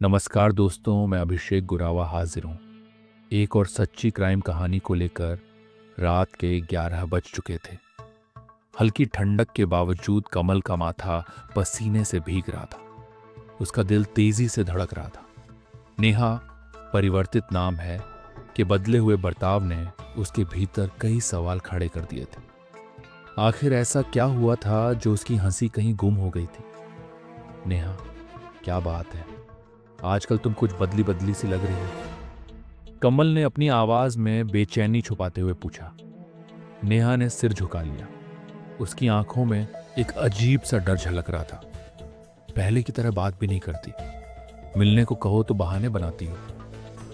नमस्कार दोस्तों, मैं अभिषेक गुरावा हाजिर हूँ एक और सच्ची क्राइम कहानी को लेकर। रात के 11 बज चुके थे। हल्की ठंडक के बावजूद कमल का माथा पसीने से भीग रहा था। उसका दिल तेजी से धड़क रहा था। नेहा परिवर्तित नाम है कि बदले हुए बर्ताव ने उसके भीतर कई सवाल खड़े कर दिए थे। आखिर ऐसा क्या हुआ था जो उसकी हंसी कहीं गुम हो गई थी? नेहा, क्या बात है? आजकल तुम कुछ बदली बदली सी लग रही हो। कमल ने अपनी आवाज में बेचैनी छुपाते हुए पूछा। नेहा ने सिर झुका लिया। उसकी आंखों में एक अजीब सा डर झलक रहा था। पहले की तरह बात भी नहीं करती। मिलने को कहो तो बहाने बनाती हो।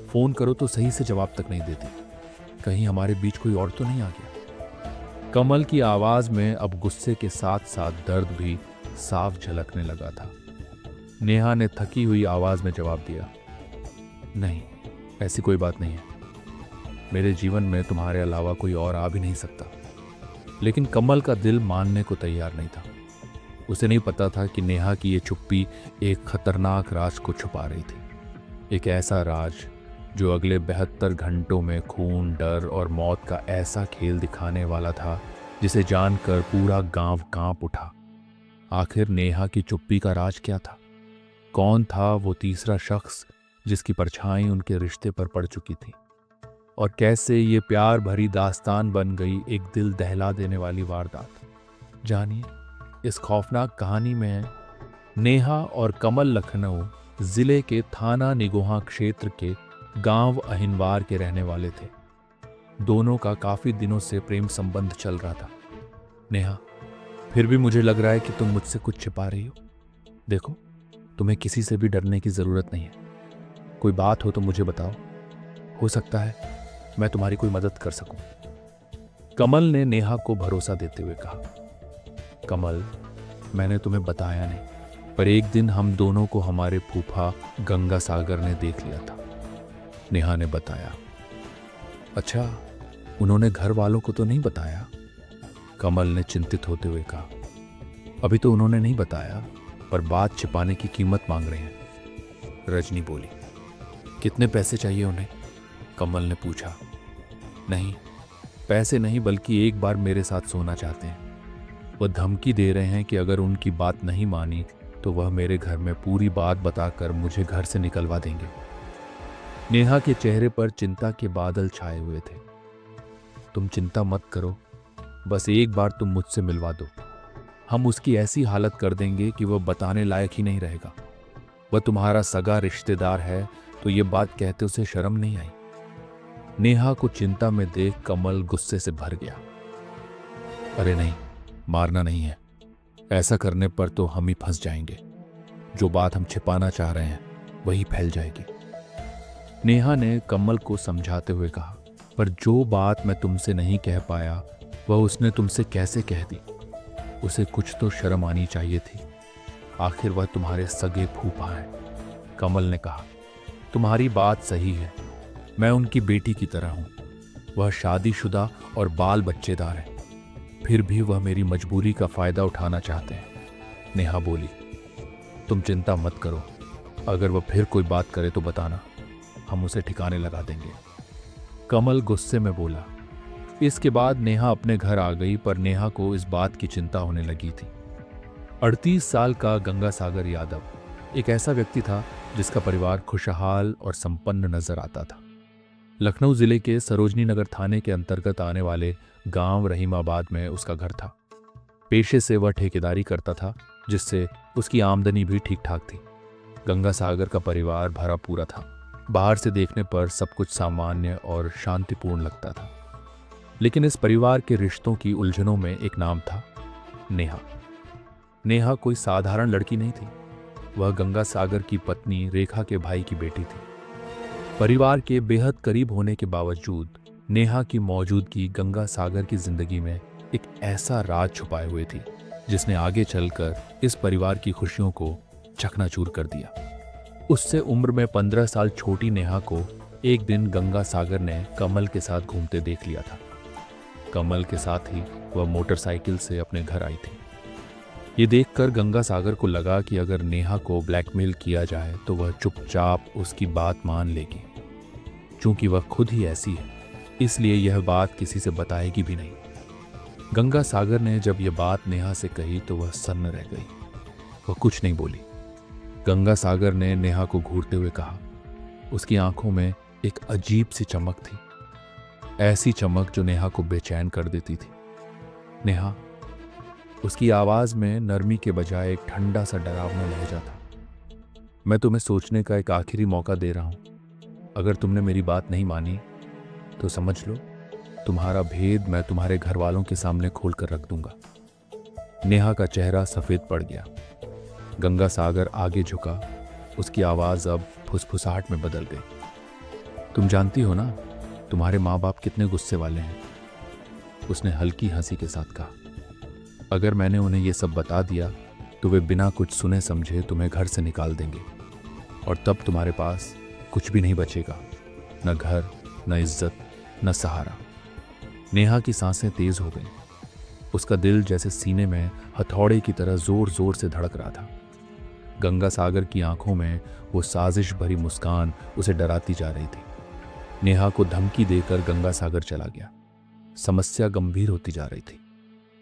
फोन करो तो सही से जवाब तक नहीं देती। कहीं हमारे बीच कोई और तो नहीं आ गया? कमल की आवाज में अब गुस्से के साथ साथ दर्द भी साफ झलकने लगा था। नेहा ने थकी हुई आवाज में जवाब दिया, नहीं, ऐसी कोई बात नहीं है। मेरे जीवन में तुम्हारे अलावा कोई और आ भी नहीं सकता। लेकिन कमल का दिल मानने को तैयार नहीं था। उसे नहीं पता था कि नेहा की ये चुप्पी एक खतरनाक राज को छुपा रही थी। एक ऐसा राज जो अगले 72 घंटों में खून, डर और मौत का ऐसा खेल दिखाने वाला था जिसे जानकर पूरा गांव कांप उठा। आखिर नेहा की चुप्पी का राज क्या था? कौन था वो तीसरा शख्स जिसकी परछाई उनके रिश्ते पर पड़ चुकी थी? और कैसे ये प्यार भरी दास्तान बन गई एक दिल दहला देने वाली वारदात? जानिए इस खौफनाक कहानी में। नेहा और कमल लखनऊ जिले के थाना निगोहा क्षेत्र के गांव अहिनवार के रहने वाले थे। दोनों का काफी दिनों से प्रेम संबंध चल रहा था। नेहा, फिर भी मुझे लग रहा है कि तुम मुझसे कुछ छिपा रही हो। देखो, तुम्हें किसी से भी डरने की जरूरत नहीं है। कोई बात हो तो मुझे बताओ। हो सकता है मैं तुम्हारी कोई मदद कर सकूं। कमल ने नेहा को भरोसा देते हुए कहा। कमल, मैंने तुम्हें बताया नहीं, पर एक दिन हम दोनों को हमारे फूफा गंगा सागर ने देख लिया था। नेहा ने बताया। अच्छा, उन्होंने घर वालों को तो नहीं बताया? कमल ने चिंतित होते हुए कहा। अभी तो उन्होंने नहीं बताया, पर बात छिपाने की कीमत मांग रहे हैं। रजनी बोली। कितने पैसे चाहिए उन्हें? कमल ने पूछा। नहीं, पैसे नहीं, बल्कि एक बार मेरे साथ सोना चाहते हैं। वह धमकी दे रहे हैं कि अगर उनकी बात नहीं मानी तो वह मेरे घर में पूरी बात बताकर मुझे घर से निकलवा देंगे। नेहा के चेहरे पर चिंता के बादल छाए हुए थे। तुम चिंता मत करो, बस एक बार तुम मुझसे मिलवा दो। हम उसकी ऐसी हालत कर देंगे कि वह बताने लायक ही नहीं रहेगा। वह तुम्हारा सगा रिश्तेदार है, तो ये बात कहते उसे शर्म नहीं आई? नेहा को चिंता में देख कमल गुस्से से भर गया। अरे नहीं, मारना नहीं है। ऐसा करने पर तो हम ही फंस जाएंगे। जो बात हम छिपाना चाह रहे हैं वही फैल जाएगी। नेहा ने कमल को समझाते हुए कहा, पर जो बात मैं तुमसे नहीं कह पाया वह उसने तुमसे कैसे कह दी? उसे कुछ तो शर्म आनी चाहिए थी। आखिर वह तुम्हारे सगे फूफा हैं। कमल ने कहा। तुम्हारी बात सही है, मैं उनकी बेटी की तरह हूं। वह शादीशुदा और बाल बच्चेदार है, फिर भी वह मेरी मजबूरी का फायदा उठाना चाहते हैं। नेहा बोली। तुम चिंता मत करो, अगर वह फिर कोई बात करे तो बताना, हम उसे ठिकाने लगा देंगे। कमल गुस्से में बोला। इसके बाद नेहा अपने घर आ गई, पर नेहा को इस बात की चिंता होने लगी थी। 38 साल का गंगा सागर यादव एक ऐसा व्यक्ति था जिसका परिवार खुशहाल और संपन्न नजर आता था। लखनऊ जिले के सरोजनी नगर थाने के अंतर्गत आने वाले गांव रहीमाबाद में उसका घर था। पेशे से वह ठेकेदारी करता था, जिससे उसकी आमदनी भी ठीक ठाक थी। गंगा सागर का परिवार भरा पूरा था। बाहर से देखने पर सब कुछ सामान्य और शांतिपूर्ण लगता था, लेकिन इस परिवार के रिश्तों की उलझनों में एक नाम था, नेहा। नेहा कोई साधारण लड़की नहीं थी। वह गंगा सागर की पत्नी रेखा के भाई की बेटी थी। परिवार के बेहद करीब होने के बावजूद नेहा की मौजूदगी गंगा सागर की जिंदगी में एक ऐसा राज छुपाए हुए थी जिसने आगे चलकर इस परिवार की खुशियों को चकनाचूर कर दिया। उससे उम्र में 15 साल छोटी नेहा को एक दिन गंगा सागर ने कमल के साथ घूमते देख लिया था। कमल के साथ ही वह मोटरसाइकिल से अपने घर आई थी। ये देखकर गंगा सागर को लगा कि अगर नेहा को ब्लैकमेल किया जाए तो वह चुपचाप उसकी बात मान लेगी। चूंकि वह खुद ही ऐसी है, इसलिए यह बात किसी से बताएगी भी नहीं। गंगा सागर ने जब यह बात नेहा से कही तो वह सन्न रह गई। वह कुछ नहीं बोली। गंगा सागर ने नेहा को घूरते हुए कहा। उसकी आंखों में एक अजीब सी चमक थी, ऐसी चमक जो नेहा को बेचैन कर देती थी। नेहा, उसकी आवाज में नरमी के बजाय एक ठंडा सा डरावना लहजा था। मैं तुम्हें सोचने का एक आखिरी मौका दे रहा हूं। अगर तुमने मेरी बात नहीं मानी तो समझ लो, तुम्हारा भेद मैं तुम्हारे घर वालों के सामने खोल कर रख दूंगा। नेहा का चेहरा सफेद पड़ गया। गंगा सागर आगे झुका। उसकी आवाज अब फुसफुसाहट में बदल गई। तुम जानती हो ना, तुम्हारे माँ बाप कितने गुस्से वाले हैं, उसने हल्की हंसी के साथ कहा। अगर मैंने उन्हें यह सब बता दिया तो वे बिना कुछ सुने समझे तुम्हें घर से निकाल देंगे और तब तुम्हारे पास कुछ भी नहीं बचेगा, न घर, न इज्जत, न सहारा। नेहा की सांसें तेज हो गईं। उसका दिल जैसे सीने में हथौड़े की तरह जोर जोर से धड़क रहा था। गंगा सागर की आंखों में वो साजिश भरी मुस्कान उसे डराती जा रही थी। नेहा को धमकी देकर गंगा सागर चला गया। समस्या गंभीर होती जा रही थी।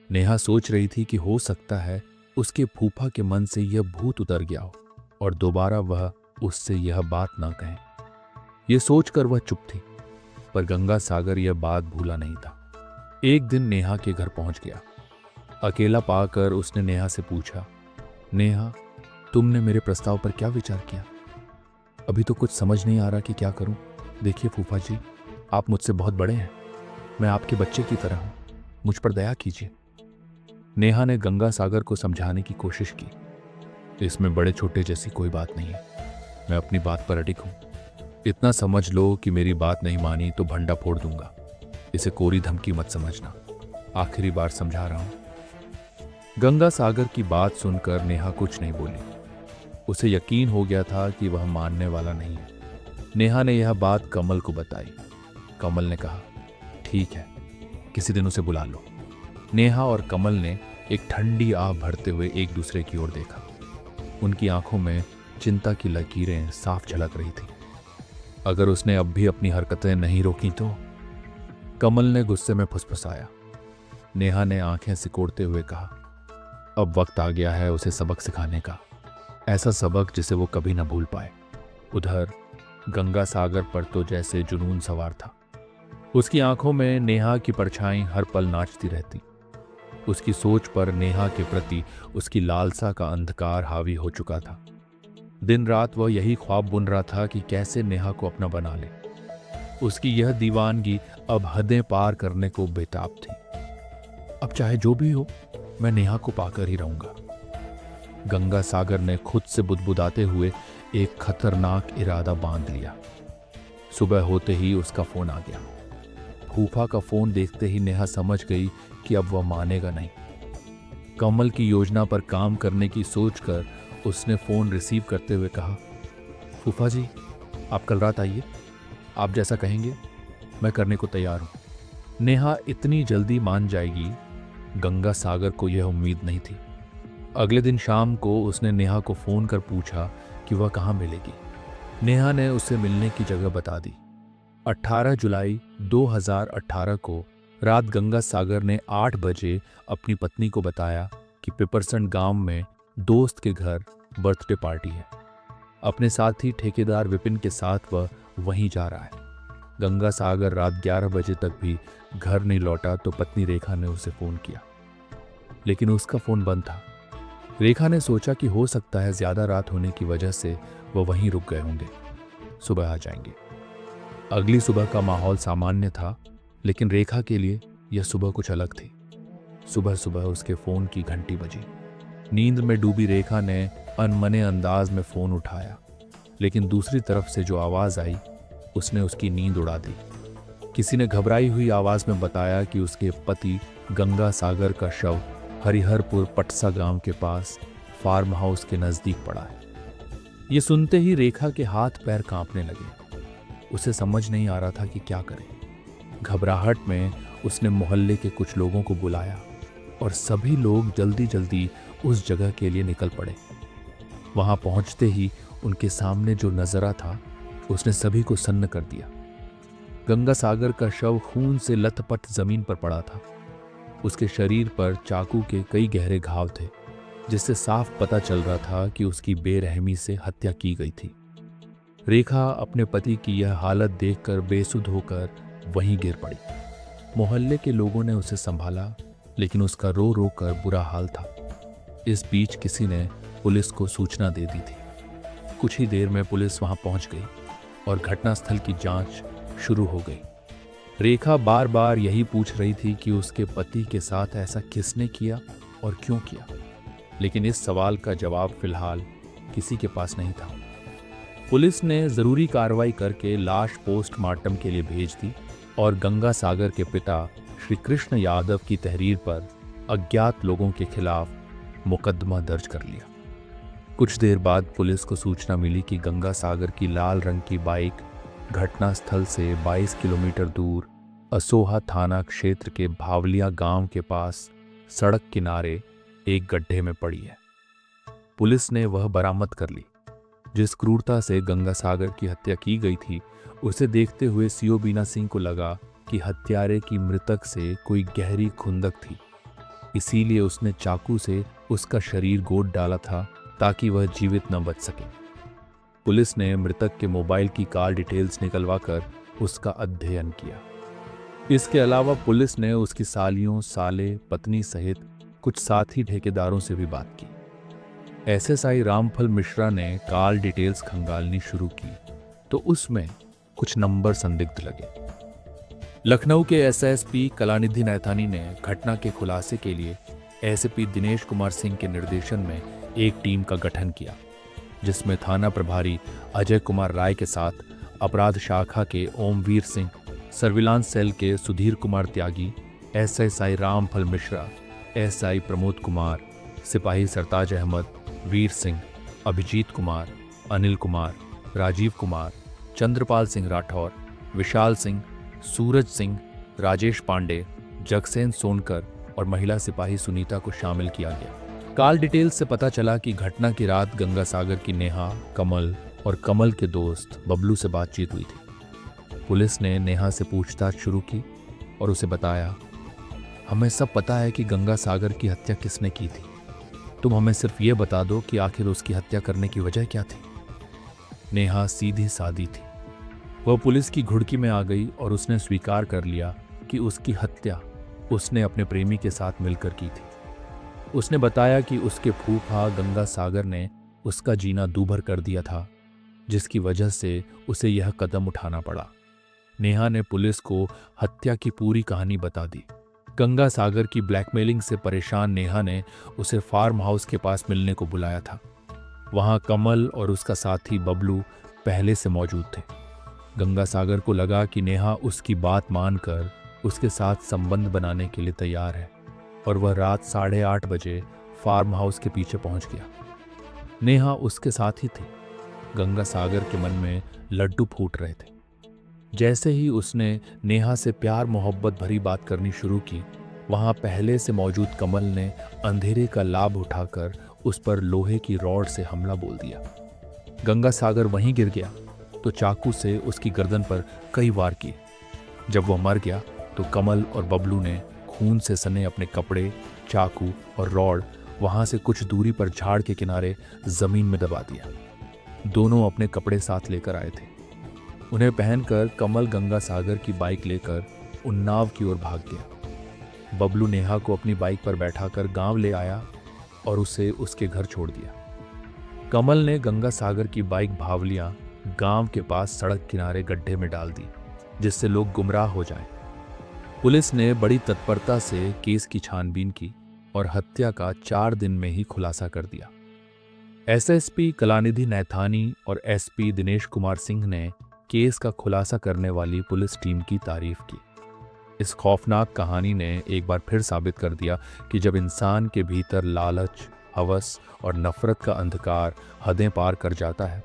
नेहा सोच रही थी कि हो सकता है उसके फूफा के मन से यह भूत उतर गया हो और दोबारा वह उससे यह बात ना कहे। यह सोचकर वह चुप थी, पर गंगा सागर यह बात भूला नहीं था। एक दिन नेहा के घर पहुंच गया। अकेला पाकर उसने नेहा से पूछा, नेहा, तुमने मेरे प्रस्ताव पर क्या विचार किया? अभी तो कुछ समझ नहीं आ रहा कि क्या करूं। देखिए फूफा जी, आप मुझसे बहुत बड़े हैं, मैं आपके बच्चे की तरह हूं, मुझ पर दया कीजिए। नेहा ने गंगा सागर को समझाने की कोशिश की। इसमें बड़े छोटे जैसी कोई बात नहीं है, मैं अपनी बात पर अडिग हूं। इतना समझ लो कि मेरी बात नहीं मानी तो भंडा फोड़ दूंगा। इसे कोरी धमकी मत समझना, आखिरी बार समझा रहा हूं। गंगा सागर की बात सुनकर नेहा कुछ नहीं बोली। उसे यकीन हो गया था कि वह मानने वाला नहीं है। नेहा ने यह बात कमल को बताई। कमल ने कहा, ठीक है, किसी दिन उसे बुला लो। नेहा और कमल ने एक ठंडी आह भरते हुए एक दूसरे की ओर देखा। उनकी आंखों में चिंता की लकीरें साफ झलक रही थी। अगर उसने अब भी अपनी हरकतें नहीं रोकी तो? कमल ने गुस्से में फुसफुसाया। नेहा ने आंखें सिकोड़ते हुए कहा, अब वक्त आ गया है उसे सबक सिखाने का, ऐसा सबक जिसे वो कभी न भूल पाए। उधर गंगा सागर पर तो जैसे जुनून सवार था। उसकी आंखों में नेहा की परछाई हर पल नाचती रहती। उसकी सोच पर नेहा के प्रति उसकी लालसा का अंधकार हावी हो चुका था। दिन रात वह यही ख्वाब बुन रहा था कि कैसे नेहा को अपना बना ले। उसकी यह दीवानगी अब हदें पार करने को बेताब थी। अब चाहे जो भी हो, मैं नेहा को पाकर ही रहूंगा। गंगा सागर ने खुद से बुदबुदाते हुए एक खतरनाक इरादा बांध लिया। सुबह होते ही उसका फोन आ गया। फूफा का फोन देखते ही नेहा समझ गई कि अब वह मानेगा नहीं। कमल की योजना पर काम करने की सोचकर उसने फोन रिसीव करते हुए कहा, फूफा जी, आप कल रात आइए, आप जैसा कहेंगे मैं करने को तैयार हूं। नेहा इतनी जल्दी मान जाएगी, गंगा सागर को यह उम्मीद नहीं थी। अगले दिन शाम को उसने नेहा को फोन कर पूछा कि वह कहाँ मिलेगी। नेहा ने उसे मिलने की जगह बता दी। 18 जुलाई 2018 को रात गंगा सागर ने 8 बजे अपनी पत्नी को बताया कि पिपरसंड गांव में दोस्त के घर बर्थडे पार्टी है। अपने साथी ठेकेदार विपिन के साथ वह वहीं जा रहा है। गंगा सागर रात 11 बजे तक भी घर नहीं लौटा तो पत्नी रेखा ने उसे फोन किया, लेकिन उसका फोन बंद था। रेखा ने सोचा कि हो सकता है ज्यादा रात होने की वजह से वह वहीं रुक गए होंगे, सुबह आ जाएंगे। अगली सुबह का माहौल सामान्य था, लेकिन रेखा के लिए यह सुबह कुछ अलग थी। सुबह सुबह उसके फोन की घंटी बजी। नींद में डूबी रेखा ने अनमने अंदाज में फोन उठाया, लेकिन दूसरी तरफ से जो आवाज आई उसने उसकी नींद उड़ा दी। किसी ने घबराई हुई आवाज में बताया कि उसके पति गंगा सागर का शव हरिहरपुर पटसा गांव के पास फार्म हाउस के नजदीक पड़ा है। ये सुनते ही रेखा के हाथ पैर कांपने लगे। उसे समझ नहीं आ रहा था कि क्या करे। घबराहट में उसने मोहल्ले के कुछ लोगों को बुलाया। और सभी लोग जल्दी जल्दी उस जगह के लिए निकल पड़े। वहां पहुंचते ही उनके सामने जो नजारा था उसने सभी को सन्न कर दिया। गंगा सागर का शव खून से लथपथ जमीन पर पड़ा था। उसके शरीर पर चाकू के कई गहरे घाव थे, जिससे साफ पता चल रहा था कि उसकी बेरहमी से हत्या की गई थी। रेखा अपने पति की यह हालत देखकर बेसुध होकर वहीं गिर पड़ी। मोहल्ले के लोगों ने उसे संभाला, लेकिन उसका रो रो कर बुरा हाल था। इस बीच किसी ने पुलिस को सूचना दे दी थी। कुछ ही देर में पुलिस वहां पहुंच गई और घटनास्थल की जांच शुरू हो गई। रेखा बार बार यही पूछ रही थी कि उसके पति के साथ ऐसा किसने किया और क्यों किया, लेकिन इस सवाल का जवाब फिलहाल किसी के पास नहीं था। पुलिस ने जरूरी कार्रवाई करके लाश पोस्टमार्टम के लिए भेज दी और गंगा सागर के पिता श्री कृष्ण यादव की तहरीर पर अज्ञात लोगों के खिलाफ मुकदमा दर्ज कर लिया। कुछ देर बाद पुलिस को सूचना मिली कि गंगा सागर की लाल रंग की बाइक घटनास्थल से 22 किलोमीटर दूर असोहा थाना क्षेत्र के भावलिया गांव के पास सड़क किनारे एक गड्ढे में पड़ी है। पुलिस ने वह बरामद कर ली। जिस क्रूरता से गंगा सागर की हत्या की गई थी, उसे देखते हुए सीओ बीना सिंह को लगा कि हत्यारे की मृतक से कोई गहरी खुंदक थी। इसीलिए उसने चाकू से उसका शरीर गोद डाला था ताकि वह जीवित न बच सके। पुलिस ने मृतक के मोबाइल की कॉल डिटेल्स निकलवाकर उसका अध्ययन किया। इसके अलावा पुलिस ने उसकी सालियों, साले, पत्नी सहित कुछ साथी ठेकेदारों से भी बात की। एसएसआई रामफल मिश्रा ने कॉल डिटेल्स खंगालनी शुरू की तो उसमें कुछ नंबर संदिग्ध लगे। लखनऊ के एसएसपी कलानिधि नैथानी ने घटना के खुलासे के लिए एसपी दिनेश कुमार सिंह के निर्देशन में एक टीम का गठन किया, जिसमें थाना प्रभारी अजय कुमार राय के साथ अपराध शाखा के ओमवीर सिंह, सर्विलांस सेल के सुधीर कुमार त्यागी, एसएसआई रामफल मिश्रा, एसआई प्रमोद कुमार, सिपाही सरताज अहमद, वीर सिंह, अभिजीत कुमार, अनिल कुमार, राजीव कुमार, चंद्रपाल सिंह राठौर, विशाल सिंह, सूरज सिंह, राजेश पांडे, जगसेन सोनकर और महिला सिपाही सुनीता को शामिल किया गया। कॉल डिटेल्स से पता चला कि घटना की रात गंगा सागर की नेहा, कमल और कमल के दोस्त बबलू से बातचीत हुई थी। पुलिस ने नेहा से पूछताछ शुरू की और उसे बताया, हमें सब पता है कि गंगा सागर की हत्या किसने की थी। तुम हमें सिर्फ ये बता दो कि आखिर उसकी हत्या करने की वजह क्या थी। नेहा सीधी सादी थी। वह पुलिस की घुड़की में आ गई और उसने स्वीकार कर लिया कि उसकी हत्या उसने अपने प्रेमी के साथ मिलकर की थी। उसने बताया कि उसके फूफा गंगा सागर ने उसका जीना दूभर कर दिया था, जिसकी वजह से उसे यह कदम उठाना पड़ा। नेहा ने पुलिस को हत्या की पूरी कहानी बता दी। गंगा सागर की ब्लैकमेलिंग से परेशान नेहा ने उसे फार्म हाउस के पास मिलने को बुलाया था। वहां कमल और उसका साथी बबलू पहले से मौजूद थे। गंगा सागर को लगा कि नेहा उसकी बात मानकर उसके साथ संबंध बनाने के लिए तैयार है और वह रात 8:30 बजे फार्म हाउस के पीछे पहुंच गया। नेहा उसके साथ ही थी। गंगा सागर के मन में लड्डू फूट रहे थे। जैसे ही उसने नेहा से प्यार मोहब्बत भरी बात करनी शुरू की, वहां पहले से मौजूद कमल ने अंधेरे का लाभ उठाकर उस पर लोहे की रॉड से हमला बोल दिया। गंगा सागर वहीं गिर गया तो चाकू से उसकी गर्दन पर कई वार किए। जब वह मर गया तो कमल और बबलू ने खून से सने अपने कपड़े, चाकू और रॉड वहां से कुछ दूरी पर झाड़ के किनारे जमीन में दबा दिया। दोनों अपने कपड़े साथ लेकर आए थे। उन्हें पहनकर कमल गंगा सागर की बाइक लेकर उन्नाव की ओर भाग गया। बबलू नेहा को अपनी बाइक पर बैठाकर गांव ले आया और उसे उसके घर छोड़ दिया। कमल ने गंगा सागर की बाइक भावलिया गांव के पास सड़क किनारे गड्ढे में डाल दी, जिससे लोग गुमराह हो जाएं। पुलिस ने बड़ी तत्परता से केस की छानबीन की और हत्या का 4 दिन में ही खुलासा कर दिया। एसएसपी कलानिधि नैथानी और एसपी दिनेश कुमार सिंह ने केस का खुलासा करने वाली पुलिस टीम की तारीफ की। इस खौफनाक कहानी ने एक बार फिर साबित कर दिया कि जब इंसान के भीतर लालच, हवस और नफरत का अंधकार हदें पार कर जाता है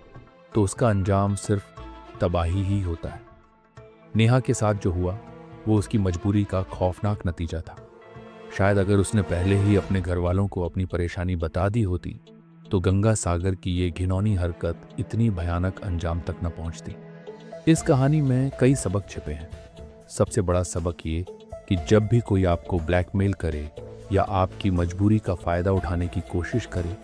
तो उसका अंजाम सिर्फ तबाही ही होता है। नेहा के साथ जो हुआ वो उसकी मजबूरी का खौफनाक नतीजा था। शायद अगर उसने पहले ही अपने घर वालों को अपनी परेशानी बता दी होती तो गंगा सागर की ये घिनौनी हरकत इतनी भयानक अंजाम तक न पहुंचती। इस कहानी में कई सबक छिपे हैं। सबसे बड़ा सबक ये कि जब भी कोई आपको ब्लैकमेल करे या आपकी मजबूरी का फ़ायदा उठाने की कोशिश करे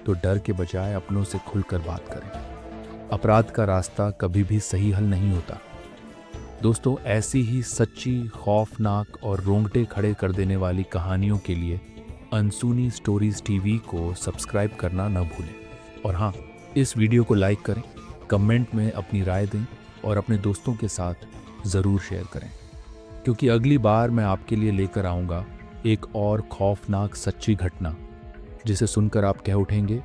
तो डर के बजाय अपनों से खुलकर बात करें। अपराध का रास्ता कभी भी सही हल नहीं होता। दोस्तों, ऐसी ही सच्ची, खौफनाक और रोंगटे खड़े कर देने वाली कहानियों के लिए अनसुनी स्टोरीज टीवी को सब्सक्राइब करना न भूलें। और हाँ, इस वीडियो को लाइक करें, कमेंट में अपनी राय दें और अपने दोस्तों के साथ ज़रूर शेयर करें, क्योंकि अगली बार मैं आपके लिए लेकर आऊँगा एक और खौफनाक सच्ची घटना जिसे सुनकर आप कह उठेंगे,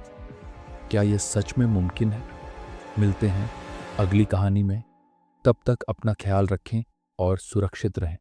क्या ये सच में मुमकिन है? मिलते हैं अगली कहानी में। तब तक अपना ख्याल रखें और सुरक्षित रहें।